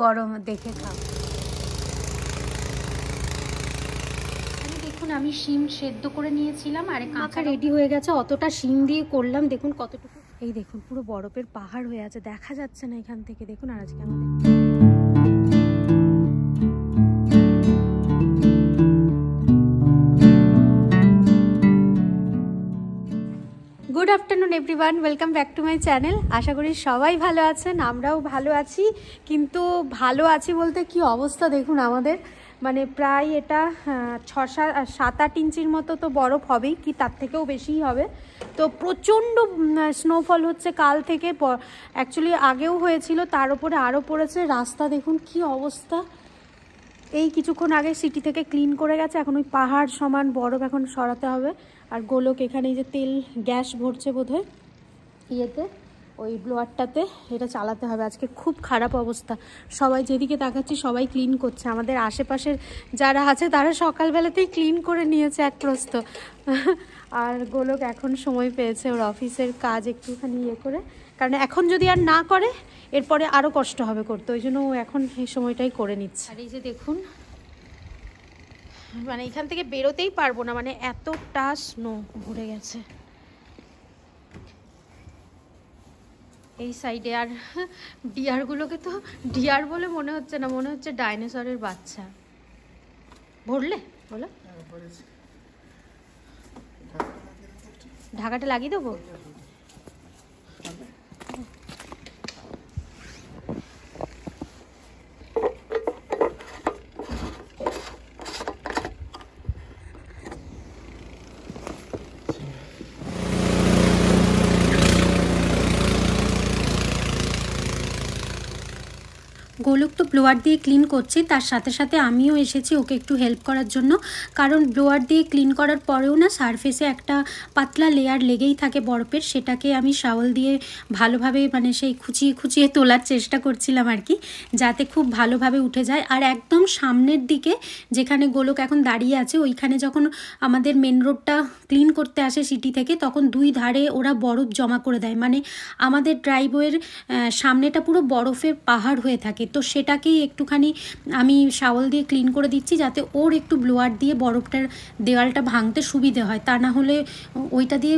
গরম দেখে খাও। দেখুন আমি শিম সেদ্ধ করে নিয়েছিলাম আর কাঁচা রেডি হয়ে গেছে। অতটা শিম দিয়ে করলাম, দেখুন কতটুকু। এই দেখুন পুরো বরফের পাহাড় হয়ে আছে, দেখা যাচ্ছে না এখান থেকে। দেখুন আর আজকে আমাদের good afternoon everyone, welcome back to my channel. আশা করি সবাই ভালো আছেন, আমরাও ভালো আছি। কিন্তু ভালো আছি বলতে কি অবস্থা দেখুন আমাদের, মানে প্রায় এটা 6-7-8 ইঞ্চির মতো তো বরফ হবেই, কি তার থেকেও বেশিই হবে। তো প্রচণ্ড স্নোফল হচ্ছে কাল থেকে, অ্যাকচুয়ালি আগেও হয়েছিল, তার উপরে আরও পড়েছে। রাস্তা দেখুন কি অবস্থা। এই কিছুক্ষণ আগে সিটি থেকে ক্লিন করে গেছে, এখন ওই পাহাড় সমান বরফ এখন সরাতে হবে। আর গোলক এখানে যে তেল গ্যাস ভরছে বোধহয় ইয়েতে, ওই ব্লোয়ারটাতে, এটা চালাতে হবে। আজকে খুব খারাপ অবস্থা, সবাই যেদিকে তাকাচ্ছি সবাই ক্লিন করছে। আমাদের আশেপাশের যারা আছে তারা সকালবেলাতেই ক্লিন করে নিয়েছে এক প্রস্ত। আর গোলক এখন সময় পেয়েছে ওর অফিসের কাজ একটুখানি ইয়ে করে, কারণ এখন যদি আর না করে এরপরে আরও কষ্ট হবে করতে, ওই জন্য ও এখন এই সময়টাই করে নিচ্ছে। আর এই যে দেখুন, মানে এখান থেকে বেরোতেই পারবো না, মানে এতটা স্নো ভরে গেছে এই সাইডে। আর ডিয়ারগুলোকে তো ডিয়ার বলে মনে হচ্ছে না, মনে হচ্ছে ডাইনোসরের বাচ্চা। ভরলে বলো, ঢাকাটা লাগিয়ে দেবো। গোলক তো ব্লোয়ার দিয়ে ক্লিন করছে, তার সাথে সাথে আমিও এসেছি ওকে একটু হেল্প করার জন্য। কারণ ব্লোয়ার দিয়ে ক্লিন করার পরেও না সারফেসে একটা পাতলা লেয়ার লেগেই থাকে বরফের, সেটাকে আমি শাওল দিয়ে ভালোভাবে মানে সেই খুঁচিয়ে খুঁচিয়ে তোলার চেষ্টা করছিলাম আর কি, যাতে খুব ভালোভাবে উঠে যায়। আর একদম সামনের দিকে যেখানে গোলক এখন দাঁড়িয়ে আছে, ওইখানে যখন আমাদের মেন রোডটা ক্লিন করতে আসে সিটি থেকে, তখন দুই ধারে ওরা বরফ জমা করে দেয়, মানে আমাদের ড্রাইভওয়ের সামনেটা পুরো বরফের পাহাড় হয়ে থাকে। তো সেটাকেই একটুখানি আমি শাওল দিয়ে ক্লিন করে দিচ্ছি, যাতে ওর একটু ব্লোয়ার দিয়ে বরফটার দেওয়ালটা ভাঙতে সুবিধে হয়। তা না হলে ওইটা দিয়ে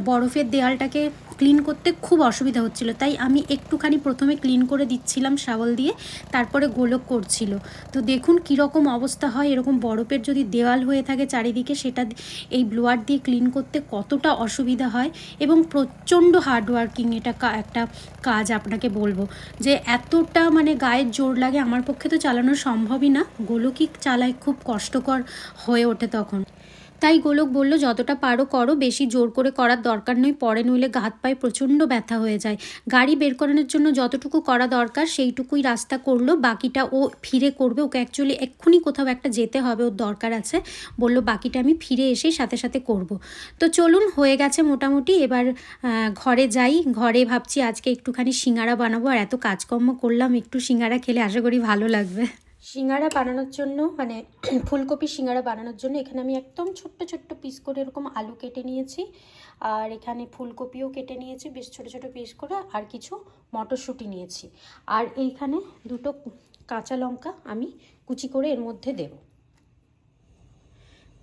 বরফের দেওয়ালটাকে ক্লিন করতে খুব অসুবিধা হচ্ছিল, তাই আমি একটুখানি প্রথমে ক্লিন করে দিচ্ছিলাম শাওল দিয়ে, তারপরে গোলক করছিল। তো দেখুন কীরকম অবস্থা হয়, এরকম বরফের যদি দেওয়াল হয়ে থাকে চারিদিকে, সেটা এই ব্লোয়ার দিয়ে ক্লিন করতে কতটা অসুবিধা হয়। এবং প্রচণ্ড হার্ডওয়ার্কিং এটা একটা কাজ, আপনাকে বলবো যে এতটা মানে গায়ের জোর লাগে, আমার পক্ষে তো চালানো সম্ভবই না। গোলকই চালায়, খুব কষ্টকর হয়ে ওঠে তখন। তাই গোলক বলল যতটা পারো করো, বেশি জোর করে করার দরকার নয়, পরে নইলে হাত পায়ে প্রচণ্ড ব্যথা হয়ে যায়। গাড়ি বের করানোর জন্য যতটুকু করা দরকার সেইটুকুই রাস্তা করলো, বাকিটা ও ফিরে করবে। ওকে অ্যাকচুয়ালি এক্ষুনি কোথাও একটা যেতে হবে, ওর দরকার আছে, বলল বাকিটা আমি ফিরে এসে সাথে সাথে করব। তো চলুন, হয়ে গেছে মোটামুটি, এবার ঘরে যাই। ঘরে ভাবছি আজকে একটুখানি সিঙ্গারা বানাবো, আর এত কাজকর্ম করলাম, একটু সিঙ্গারা খেলে আশা করি ভালো লাগবে। সিঙ্গারা বানানোর জন্য, মানে ফুলকপি সিঙ্গারা বানানোর জন্য এখানে আমি একদম ছোট্ট ছোট্ট পিস করে এরকম আলু কেটে নিয়েছি, আর এখানে ফুলকপিও কেটে নিয়েছি বেশ ছোট ছোট পিস করে, আর কিছু মটরশুঁটি নিয়েছি, আর এইখানে দুটো কাঁচা লঙ্কা আমি কুচি করে এর মধ্যে দেব।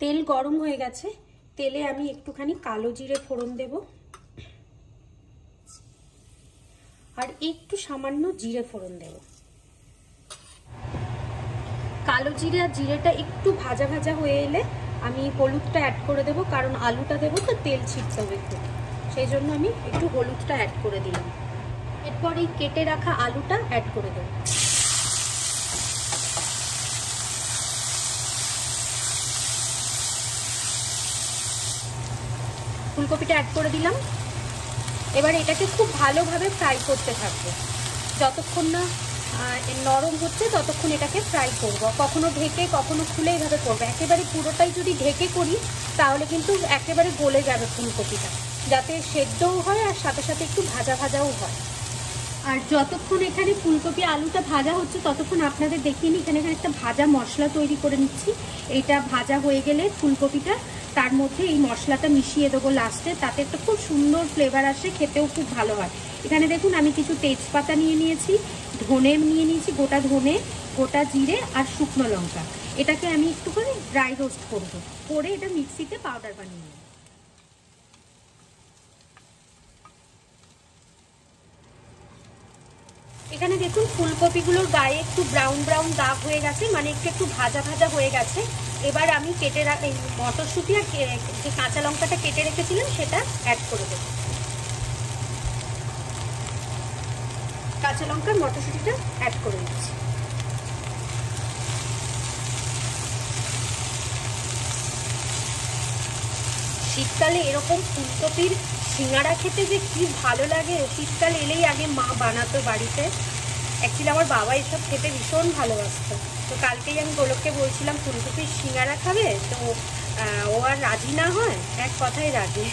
তেল গরম হয়ে গেছে, তেলে আমি একটুখানি কালো জিরে ফোড়ন দেব, আর একটু সামান্য জিরে ফোড়ন দেব। কালো জিরে আর জিরেটা একটু ভাজা ভাজা হয়ে এলে আমি হলুদটা অ্যাড করে দেবো, কারণ আলুটা দেবো তো তেল ছিটতে হবে একটু, সেই জন্য আমি একটু হলুদটা অ্যাড করে দিলাম। এরপর এই কেটে রাখা আলুটা অ্যাড করে দেবো। ফুলকপিটা অ্যাড করে দিলাম। এবার এটাকে খুব ভালোভাবে ফ্রাই করতে থাকবো, যতক্ষণ না নরম হচ্ছে ততক্ষণ এটাকে ফ্রাই করব। কখনো ঢেকে কখনো খুলে এইভাবে করবো। একেবারে পুরোটাই যদি ঢেকে করি তাহলে কিন্তু একেবারে গলে যাবে ফুলকপিটা, যাতে সেদ্ধও হয় আর সাথে সাথে একটু ভাজা ভাজাও হয়। আর যতক্ষণ এখানে ফুলকপি আলুটা ভাজা হচ্ছে ততক্ষণ আপনাদের দেখিয়ে নিই, এখানে একটা ভাজা মশলা তৈরি করে নিচ্ছি। এটা ভাজা হয়ে গেলে ফুলকপিটা তার মধ্যে এই মশলাটা মিশিয়ে দেবো লাস্টে, তাতে একটা খুব সুন্দর ফ্লেভার আসে, খেতেও খুব ভালো হয়। এখানে দেখুন আমি কিছু তেজপাতা নিয়ে নিয়েছি, ধনে নিয়ে নিয়েছি, গোটা ধনে, গোটা জিরে আর শুকনো লঙ্কা। এটাকে আমি একটুখানি ড্রাই রোস্ট করব, করে এটা মিক্সিতে পাউডার বানিয়ে নেব। এখানে দেখুন ফুলকপিগুলোর গায়ে একটু ব্রাউন ব্রাউন দাগ হয়ে গেছে, মানে একটু একটু ভাজা ভাজা হয়ে গেছে। এবার আমি কেটে মটরশুঁটি আর যে কাঁচা লঙ্কাটা কেটে রেখেছিলাম সেটা অ্যাড করে দেব। কাঁচা লঙ্কা মটরশুঁটিটা অ্যাড করে দিচ্ছি। শীতকালে এরকম ফুলকপির সিঙ্গাড়া খেতে যে কি ভালো লাগে, শীতকাল এলেই আগে মা বানাতো বাড়িতে। অ্যাকচুয়ালি আমার বাবা এসব খেতে ভীষণ ভালোবাসতো। তো কালকেই আমি গোলককে বলছিলাম ফুলকপির সিঙ্গাড়া খাবে, তো ও আর রাজি না হয়, এক কথাই রাজি।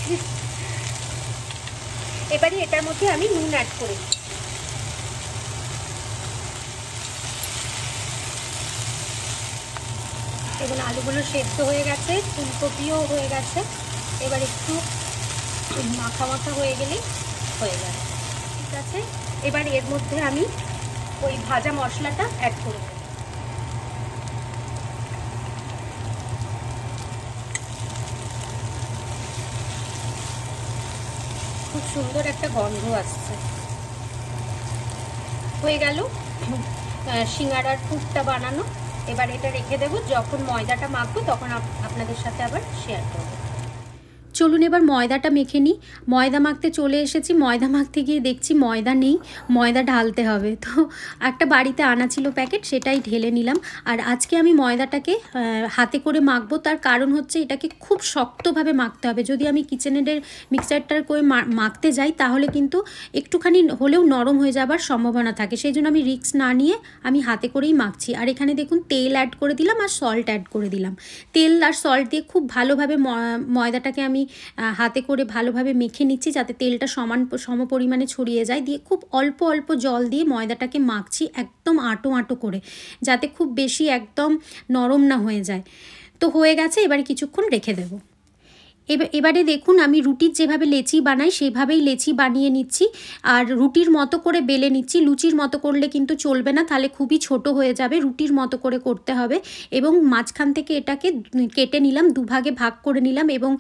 এবারে এটার মধ্যে আমি নুন অ্যাড করে দিই। এবং আলুগুলো সেদ্ধ হয়ে গেছে, ফুলকপিও হয়ে গেছে। এবার একটু মাখা মাখা হয়ে গেলেই হয়ে যাবে। ঠিক আছে, এবার এর মধ্যে আমি ওই ভাজা মশলাটা অ্যাড করে দেব। খুব সুন্দর একটা গন্ধ আসছে। হয়ে গেল সিঙ্গাড়ার পুরটা বানানো। এবার এটা রেখে দেবো, যখন ময়দাটা মাখবো তখন আপনাদের সাথে আবার শেয়ার করবো। চলুন এবার ময়দাটা মেখে নিই। ময়দা মাখতে চলে এসেছি, ময়দা মাখতে গিয়ে দেখছি ময়দা নেই, ময়দা ঢালতে হবে। তো একটা বাড়িতে আনা ছিল প্যাকেট, সেটাই ঢেলে নিলাম। আর আজকে আমি ময়দাটাকে হাতে করে মাখবো, তার কারণ হচ্ছে এটাকে খুব শক্তভাবে মাখতে হবে। যদি আমি কিচেনের মিক্সারটার করে মাখতে যাই তাহলে কিন্তু একটুখানি হলেও নরম হয়ে যাবার সম্ভাবনা থাকে, সেই জন্য আমি রিস্ক না নিয়ে আমি হাতে করেই মাখছি। আর এখানে দেখুন তেল অ্যাড করে দিলাম আর সল্ট অ্যাড করে দিলাম। তেল আর সল্ট দিয়ে খুব ভালোভাবে ময়দাটাকে আমি হাতে করে ভালোভাবে মেখে নিচ্ছি, যাতে তেলটা সম পরিমাণে ছড়িয়ে যায়। দিয়ে খুব অল্প অল্প জল দিয়ে ময়দাটাকে মাখছি, একদম আঁটো আঁটো করে, যাতে খুব বেশি একদম নরম না হয়ে যায়। তো হয়ে গেছে, এবারে কিছুক্ষণ রেখে দেবো। এবারে দেখুন আমি রুটির যেভাবে লেচি বানাই সেভাবেই লেচি বানিয়ে নিচ্ছি। আর রুটির মতো করে বেলে নিচ্ছি, লুচির মতো করলে কিন্তু চলবে না, তাহলে খুবই ছোট হয়ে যাবে। রুটির মতো করে করতে হবে। এবং মাঝখান থেকে এটাকে কেটে নিলাম, দুভাগে ভাগ করে নিলাম। এবং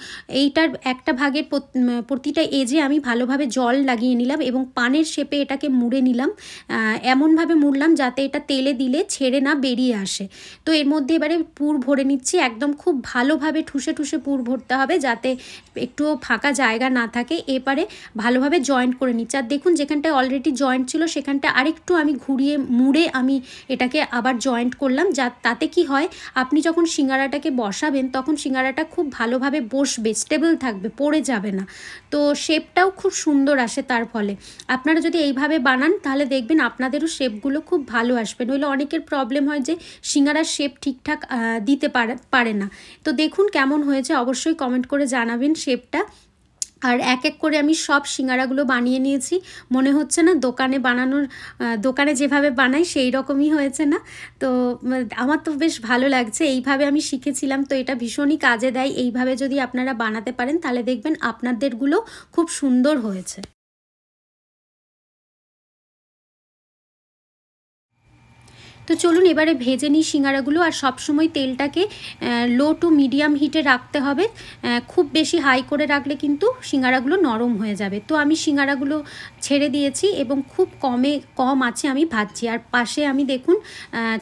এইটার একটা ভাগের প্রতিটা এজে আমি ভালোভাবে জল লাগিয়ে নিলাম এবং পানের শেপে এটাকে মুড়ে নিলাম। এমনভাবে মুড়লাম যাতে এটা তেলে দিলে ছেড়ে না বেরিয়ে আসে। তো এর মধ্যে এবারে পুর ভরে নিচ্ছি, একদম খুব ভালোভাবে ঠুসে ঠুসে পুর ভরতে হবে যাতে একটুও ফাঁকা জায়গা না থাকে। এবারে ভালোভাবে জয়েন্ট করে নিচ্ছি। আর দেখুন যেখানটায় অলরেডি জয়েন্ট ছিল সেখানটা আরেকটু আমি ঘুরিয়ে মুড়ে আমি এটাকে আবার জয়েন্ট করলাম। তাতে কি হয়, আপনি যখন সিঙ্গারাটাকে বসাবেন তখন সিঙ্গারাটা খুব ভালোভাবে বসবে, স্টেবল থাকবে, পড়ে যাবে না। তো শেপটাও খুব সুন্দর আসে তার ফলে। আপনারা যদি এইভাবে বানান তাহলে দেখবেন আপনাদেরও শেপগুলো খুব ভালো আসবে। নইলে অনেকের প্রবলেম হয় যে সিঙ্গারার শেপ ঠিকঠাক দিতে পারে না। তো দেখুন কেমন হয়েছে অবশ্যই কমেন্ট করে জানাবেন শেপটা। আর এক এক করে আমি সব সিঙ্গারাগুলো বানিয়ে নিয়েছি। মনে হচ্ছে না দোকানে যেভাবে বানাই সেই রকমই হয়েছে না? তো আমার তো বেশ ভালো লাগছে, এইভাবে আমি শিখেছিলাম, তো এটা ভীষণই কাজে দেয়। এইভাবে যদি আপনারা বানাতে পারেন তাহলে দেখবেন আপনাদেরগুলো খুব সুন্দর হয়েছে। তো চলুন এবারে ভেজে নিই সিঙ্গারাগুলো। আর সবসময় তেলটাকে লো টু মিডিয়াম হিটে রাখতে হবে, খুব বেশি হাই করে রাখলে কিন্তু সিঙ্গারাগুলো নরম হয়ে যাবে। তো আমি সিঙ্গারাগুলো ছেড়ে দিয়েছি এবং খুব কম আছে আমি ভাজছি। আর পাশে আমি দেখুন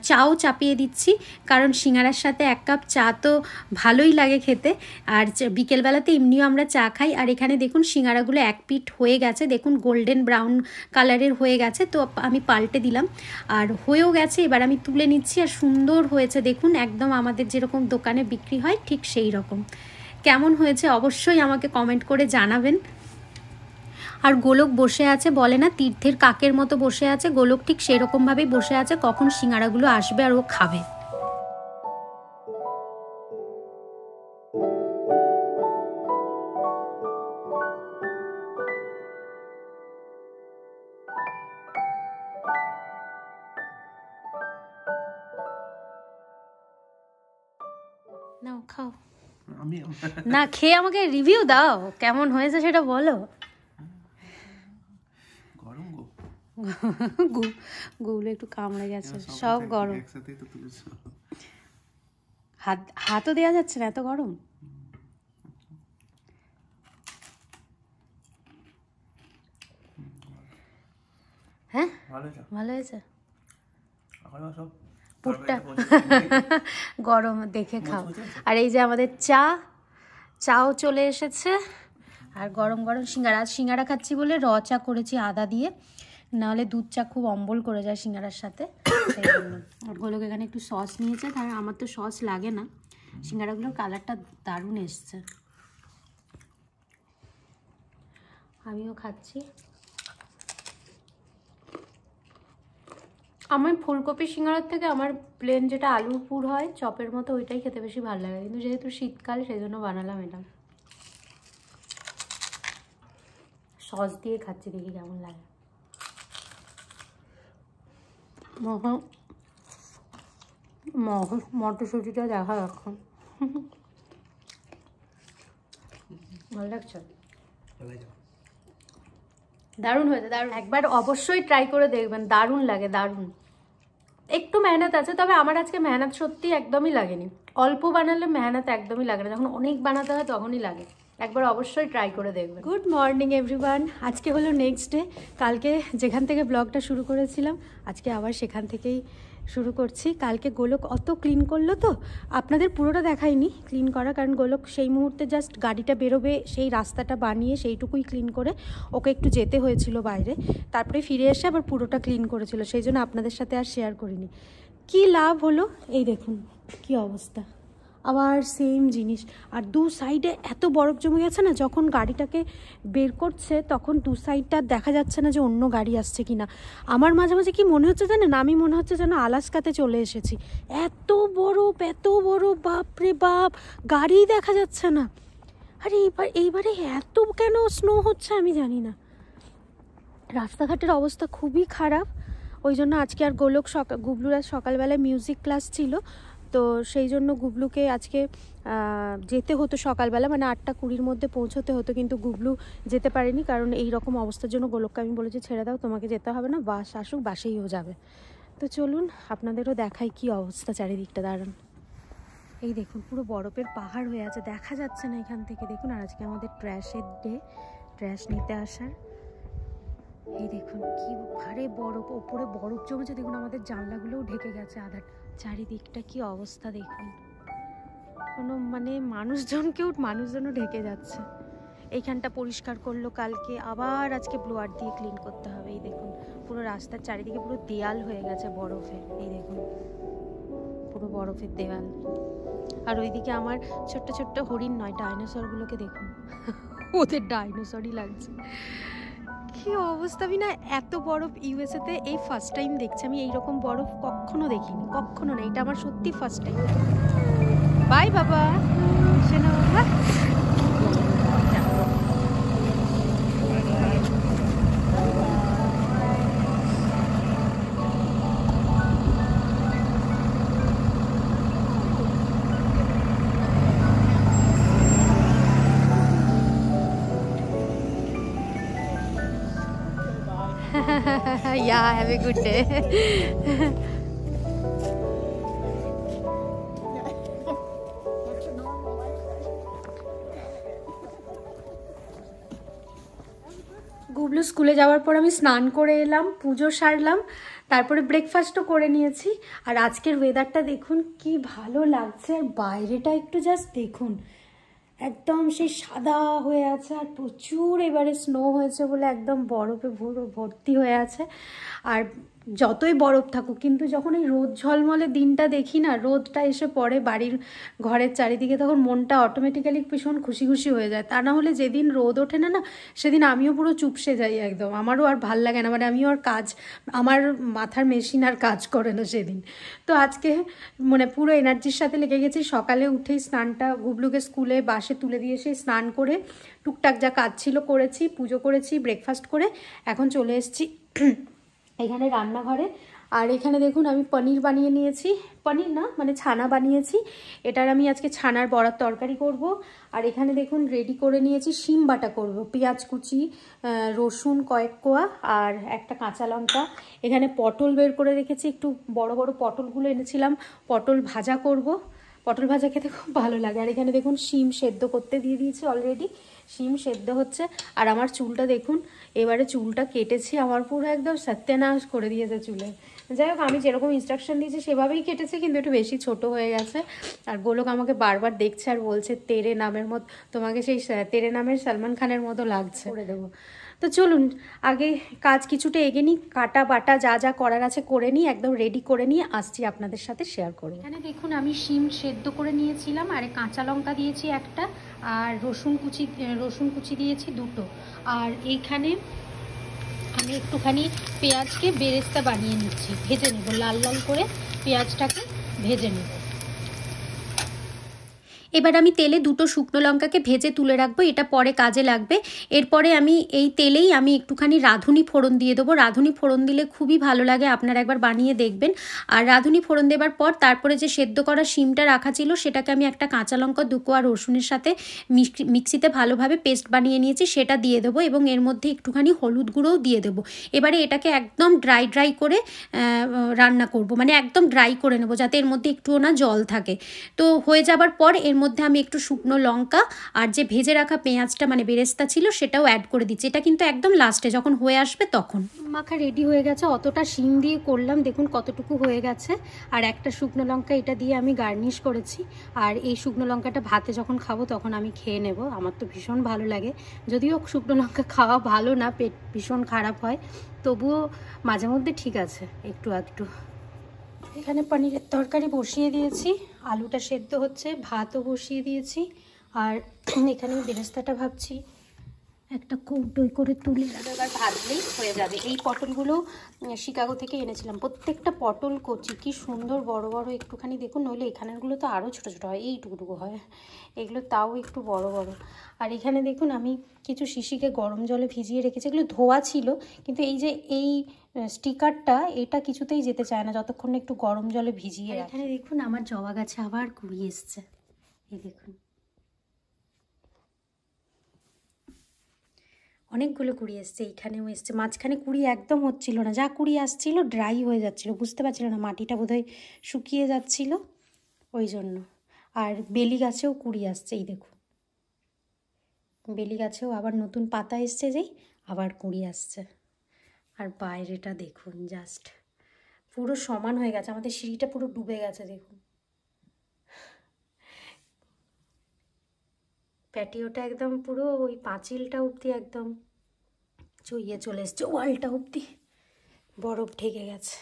চাও চাপিয়ে দিচ্ছি, কারণ সিঙ্গারার সাথে 1 কাপ চা তো ভালোই লাগে খেতে। আর বিকেলবেলাতে এমনিও আমরা চা খাই। আর এখানে দেখুন সিঙ্গারাগুলো এক পিঠ হয়ে গেছে, দেখুন গোল্ডেন ব্রাউন কালারের হয়ে গেছে। তো আমি পাল্টে দিলাম আর হয়েও গেছে। এবার আমি তুলে নিচ্ছি আর সুন্দর হয়েছে দেখুন, একদম আমাদের যেরকম দোকানে বিক্রি হয় ঠিক সেই রকম। কেমন হয়েছে অবশ্যই আমাকে কমেন্ট করে জানাবেন। আর গোলক বসে আছে, বলে না তীর্থের কাকের মতো বসে আছে, গোলক ঠিক সেরকমভাবেই বসে আছে কখন সিঙ্গারাগুলো আসবে আর ও খাবে। নাও খাও, না খেয়ে আমাকে রিভিউ দাও কেমন হয়েছে সেটা বলো। গুলো একটু কামড়ে গেছে, সব গরম। হাতও দেওয়া যাচ্ছে না, এত গরম। হ্যাঁ ভালো হয়েছে। পুরটা গরম দেখে খাও। আর এই যে আমাদের চাও চলে এসেছে, আর গরম গরম সিঙ্গারা। আজ সিঙ্গারা খাচ্ছি বলে র চা করেছি আদা দিয়ে, নাহলে দুধ চা খুব অম্বল করে যায় সিঙ্গারার সাথে, সেই জন্য। আর গোলক এখানে একটু সস নিয়েছে, কারণ আমার তো সস লাগে না। সিঙ্গারাগুলোর কালারটা দারুণ এসছে। আমিও খাচ্ছি। আমার ফুলকপি সিঙ্গারার থেকে আমার প্লেন যেটা আলুর পুর হয় চপের মতো, ওইটাই খেতে বেশি ভালো লাগে, কিন্তু যেহেতু শীতকাল সেই জন্য বানালাম এটা। সস দিয়ে খাচ্ছি, দেখি কেমন লাগে। মটরশুঁটিটা দেখা যাচ্ছে, ভালো লাগছে, দারুণ হয়েছে, দারুণ। একবার অবশ্যই ট্রাই করে দেখবেন, দারুণ লাগে, দারুণ। একটু মেহনত আছে, তবে আমার আজকে মেহনত সত্যি একদমই লাগেনি। অল্প বানালে মেহনত একদমই লাগে না, যখন অনেক বানাতে হয় তখনই লাগে। একবার অবশ্যই ট্রাই করে দেখবেন। Good morning everyone. আজকে হলো নেক্সট ডে। কালকে যেখান থেকে ব্লগটা শুরু করেছিলাম আজকে আবার সেখান থেকেই শুরু করছি। কালকে গোলক অত ক্লিন করলো, তো আপনাদের পুরোটা দেখাইনি ক্লিন করা, কারণ গোলক সেই মুহূর্তে জাস্ট গাড়িটা বেরোবে সেই রাস্তাটা বানিয়ে সেইটুকুই ক্লিন করে ওকে একটু যেতে হয়েছিল বাইরে, তারপরে ফিরে এসে আবার পুরোটা ক্লিন করেছিল, সেই জন্য আপনাদের সাথে আর শেয়ার করিনি। কি লাভ হলো এই দেখুন কি অবস্থা, আবার সেম জিনিস। আর দু সাইডে এত বরফ জমে গেছে না, যখন গাড়িটাকে বের করছে তখন দু সাইডটা দেখা যাচ্ছে না যে অন্য গাড়ি আসছে কিনা। আমার মাঝে মাঝে কি মনে হচ্ছে জানেন, আমি মনে হচ্ছে যেন আলাস্কাতে চলে এসেছি, এত বরফ, এত বরফ, বাপরে বাপ, গাড়িই দেখা যাচ্ছে না। আরে এইবারে এত কেন স্নো হচ্ছে আমি জানি না। রাস্তাঘাটের অবস্থা খুবই খারাপ, ওই জন্য আজকে আর গুবলুর আজ সকালবেলায় মিউজিক ক্লাস ছিল, তো সেই জন্য গুবলুকে আজকে যেতে হতো সকালবেলা, মানে 8:20 মধ্যে পৌঁছতে হতো, কিন্তু গুবলু যেতে পারেনি, কারণ এই রকম অবস্থার জন্য গোলককে আমি বলেছি ছেড়ে দাও, তোমাকে যেতে হবে না, বাস আসুক বাসেইও যাবে। তো চলুন আপনাদেরও দেখাই কি অবস্থা চারিদিকটা, দাঁড়ান। এই দেখুন পুরো বরফের পাহাড় হয়ে আছে, দেখা যাচ্ছে না এখান থেকে, দেখুন। আর আজকে আমাদের ট্র্যাশের ডে, ট্র্যাশ নিতে আসার। এই দেখুন কি ভারে বরফ, ওপরে বরফ জমেছে, দেখুন আমাদের জানলাগুলোও ঢেকে গেছে আধা, চারিদিকটা কি অবস্থা দেখুন। কোনো মানে মানুষজনও ঢেকে যাচ্ছে। এইখানটা পরিষ্কার করলো কালকে, আবার আজকে ব্লোয়ার দিয়ে ক্লিন করতে হবে। এই দেখুন পুরো রাস্তার চারিদিকে পুরো দেয়াল হয়ে গেছে বরফের, এই দেখুন পুরো বরফের দেওয়াল। আর ওইদিকে আমার ছোট্ট ছোট্ট হরিণ নয়, ডাইনোসরগুলোকে দেখুন, ওদের ডাইনোসরই লাগছে। কি অবস্থা, আমি না এত বরফ ইউএসএতে এই ফার্স্ট টাইম দেখছি। আমি এইরকম বরফ কখনো দেখিনি, কখনো না, এটা আমার সত্যি ফার্স্ট টাইম। বাই বাবা, শোনো বাবা। Yeah, have a good day. Gublu স্কুলে যাওয়ার পর আমি স্নান করে এলাম, পুজো সারলাম, তারপরে ব্রেকফাস্টও করে নিয়েছি। আর আজকের ওয়েদারটা দেখুন কি ভালো লাগছে, আর বাইরেটা একটু জাস্ট দেখুন, একদম সেই সাদা হয়ে আছে, আর প্রচুর এবারে স্নো হয়েছে বলে একদম বরফে ভর্তি হয়ে আছে। আর যতই বরফ থাকুক, কিন্তু যখন এই রোদ ঝলমলে দিনটা দেখি না, রোদটা এসে পড়ে বাড়ির ঘরের চারিদিকে, তখন মনটা অটোমেটিক্যালি ভীষণ খুশি খুশি হয়ে যায়। তা না হলে যেদিন রোদ ওঠে না, সেদিন আমিও পুরো চুপসে যাই একদম, আমারও আর ভাল লাগে না, মানে আমিও আর আমার মাথার মেশিন আর কাজ করে না সেদিন। তো আজকে মানে পুরো এনার্জির সাথে লেগে গেছি। সকালে উঠেই স্নানটা, গুবলুকে স্কুলে বাসে তুলে দিয়ে এসে স্নান করে টুকটাক যা কাজ ছিল করেছি, পুজো করেছি, ব্রেকফাস্ট করে এখন চলে এসেছি এখানে রান্নাঘরে। আর এখানে দেখুন আমি পনির বানিয়ে নিয়েছি, পনির না মানে ছানা বানিয়েছি, এটার আমি আজকে ছানার বড়ার তরকারি করব। আর এখানে দেখুন রেডি করে নিয়েছি শিম বাটা করব, পেঁয়াজ কুচি, রসুন কয়েক কোয়া আর একটা কাঁচা লঙ্কা। এখানে পটল বের করে রেখেছি, একটু বড় বড় পটলগুলো এনেছিলাম, পটল ভাজা করব, পটল ভাজা খেতে খুব ভালো লাগে। আর এখানে দেখুন শিম সেদ্ধ করতে দিয়ে দিয়েছি অলরেডি, শিম সেদ্ধ হচ্ছে। আর আমার চুলটা দেখুন, এবারে চুলটা কেটেছি, আমার পুরো একদম সত্যানাশ করে দিয়েছে চুলে। যাই হোক, আমি যেরকম ইনস্ট্রাকশন দিয়েছি সেভাবেই কেটেছে, কিন্তু একটু বেশি ছোট হয়ে গেছে। আর গোলক আমাকে বারবার দেখছে আর বলছে তেরে নামের মতো, তোমাকে সেই তেরে নামের সলমান খানের মতো লাগছে, করে দেবো। তো চলুন আগে কাজ কিছুটা এগিয়ে নিই, কাটা বাটা যা যা করার আছে করে নিই, একদম রেডি করে নিয়ে আসছি আপনাদের সাথে শেয়ার করব। এখানে দেখুন আমি শিম সেদ্ধ করে নিয়েছিলাম, আর কাঁচা লঙ্কা দিয়েছি একটা, আর রসুন কুচি দিয়েছি দুটো। আর এইখানে আমি একটুখানি পেঁয়াজকে বেরেস্তা বানিয়ে নিচ্ছি, ভেজে নেব, লাল লাল করে পেঁয়াজটাকে ভেজে নেব। এবার আমি তেলে দুটো শুকনো লঙ্কাকে ভেজে তুলে রাখবো, এটা পরে কাজে লাগবে। এরপরে আমি এই তেলেই আমি একটুখানি রাঁধুনি ফোড়ন দিয়ে দেবো, রাঁধুনি ফোড়ন দিলে খুবই ভালো লাগে, আপনারা একবার বানিয়ে দেখবেন। আর রাঁধুনি ফোড়ন দেবার পর তারপরে যে সেদ্ধ করা শিমটা রাখা ছিল সেটাকে আমি একটা কাঁচা লঙ্কা, 2 কোয়া রসুনের সাথে মিক্সিতে ভালোভাবে পেস্ট বানিয়ে নিয়েছি, সেটা দিয়ে দেবো এবং এর মধ্যে একটুখানি হলুদ গুঁড়োও দিয়ে দেবো। এবারে এটাকে একদম ড্রাই করে রান্না করব, মানে একদম ড্রাই করে নেব যাতে এর মধ্যে একটুও না জল থাকে। তো হয়ে যাবার পর এর মধ্যে আমি একটু শুকনো লঙ্কা আর যে ভেজে রাখা পেঁয়াজটা মানে বেরেস্তা ছিল সেটাও অ্যাড করে দিচ্ছি, এটা কিন্তু একদম লাস্টে যখন হয়ে আসবে তখন। মাখা রেডি হয়ে গেছে, অতটা শিম দিয়ে করলাম, দেখুন কতটুকু হয়ে গেছে। আর একটা শুকনো লঙ্কা এটা দিয়ে আমি গার্নিশ করেছি। আর এই শুকনো লঙ্কাটা ভাতে যখন খাবো তখন আমি খেয়ে নেব, আমার তো ভীষণ ভালো লাগে। যদিও শুকনো লঙ্কা খাওয়া ভালো না, পেট ভীষণ খারাপ হয়, তবুও মাঝে মধ্যে ঠিক আছে একটু আধটু। এখানে পনিরের তরকারি বসিয়ে দিয়েছি, আলুটা সেদ্ধ হচ্ছে, ভাতও বসিয়ে দিয়েছি। আর এখানে বেরেস্তাটা ভাবছি একটা কৌটোয় করে তুলে এবার ভাজলেই হয়ে যাবে। এই পটলগুলো শিকাগো থেকে এনেছিলাম, প্রত্যেকটা পটল কচি, কি সুন্দর বড় বড় একটুখানি দেখুন, নইলে এখানেরগুলো তো আরও ছোটো ছোটো হয়, এইটুকুটুকু হয়, এগুলো তাও একটু বড় বড়। আর এখানে দেখুন আমি কিছু শিশিকে গরম জলে ভিজিয়ে রেখেছি, এগুলো ধোয়া ছিল, কিন্তু এই যে এই স্টিকারটা এটা কিছুতেই যেতে চায় না যতক্ষণ না একটু গরম জলে ভিজিয়ে। এখানে দেখুন আমার জবা গাছে আবার কুড়ি এসছে, এই দেখুন অনেকগুলো কুড়ি এসছে, এইখানেও এসছে, মাঝখানে কুড়ি একদম হচ্ছিল না, যা কুড়ি আসছিল ড্রাই হয়ে যাচ্ছিল, বুঝতে পারছিল না, মাটিটা বোধহয় শুকিয়ে যাচ্ছিল ওই জন্য। আর বেলি গাছেও কুড়ি আসছে, এই দেখুন বেলি গাছেও আবার নতুন পাতা এসছে, যেই আবার কুড়ি আসছে। আর বাইরেটা দেখুন জাস্ট পুরো সমান হয়ে গেছে, আমাদের সিঁড়িটা পুরো ডুবে গেছে দেখুন, প্যাটিওটা একদম পুরো ওই পাঁচিলটা অবধি একদম চুইয়ে চলে এসছে, ওয়ালটা অবধি বরফ ঢেকে গেছে।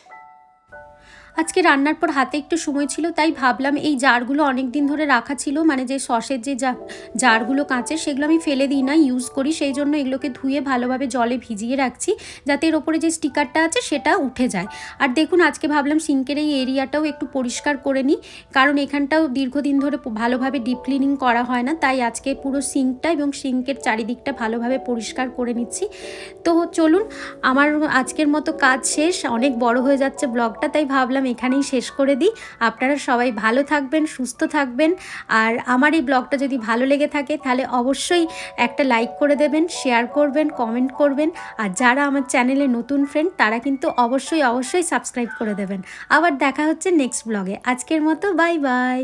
আজকে রান্নার পর হাতে একটু সময় ছিল, তাই ভাবলাম এই জারগুলো অনেক দিন ধরে রাখা ছিল, মানে যে সসের যে জারগুলো কাঁচের সেগুলো আমি ফেলে দিই না, ইউজ করি, সেই জন্য এগুলোকে ধুয়ে ভালোভাবে জলে ভিজিয়ে রাখছি যাতে এর ওপরে যে স্টিকারটা আছে সেটা উঠে যায়। আর দেখুন আজকে ভাবলাম সিঙ্কের এই এরিয়াটাও একটু পরিষ্কার করে নিই, কারণ এখানটাও দীর্ঘদিন ধরে ভালোভাবে ডিপ ক্লিনিং করা হয় না, তাই আজকে পুরো সিঙ্কটা এবং সিঙ্কের চারিদিকটা ভালোভাবে পরিষ্কার করে নিচ্ছি। তো চলুন আমার আজকের মতো কাজ শেষ, অনেক বড় হয়ে যাচ্ছে ব্লগটা, তাই ভাবলাম এখানেই শেষ করে দিই। আপনারা সবাই ভালো থাকবেন, সুস্থ থাকবেন। আর আমার এই ব্লগটা যদি ভালো লেগে থাকে তাহলে অবশ্যই একটা লাইক করে দেবেন, শেয়ার করবেন, কমেন্ট করবেন। আর যারা আমার চ্যানেলে নতুন ফ্রেন্ড তারা কিন্তু অবশ্যই সাবস্ক্রাইব করে দেবেন। আবার দেখা হচ্ছে নেক্সট ব্লগে, আজকের মতো বাই বাই।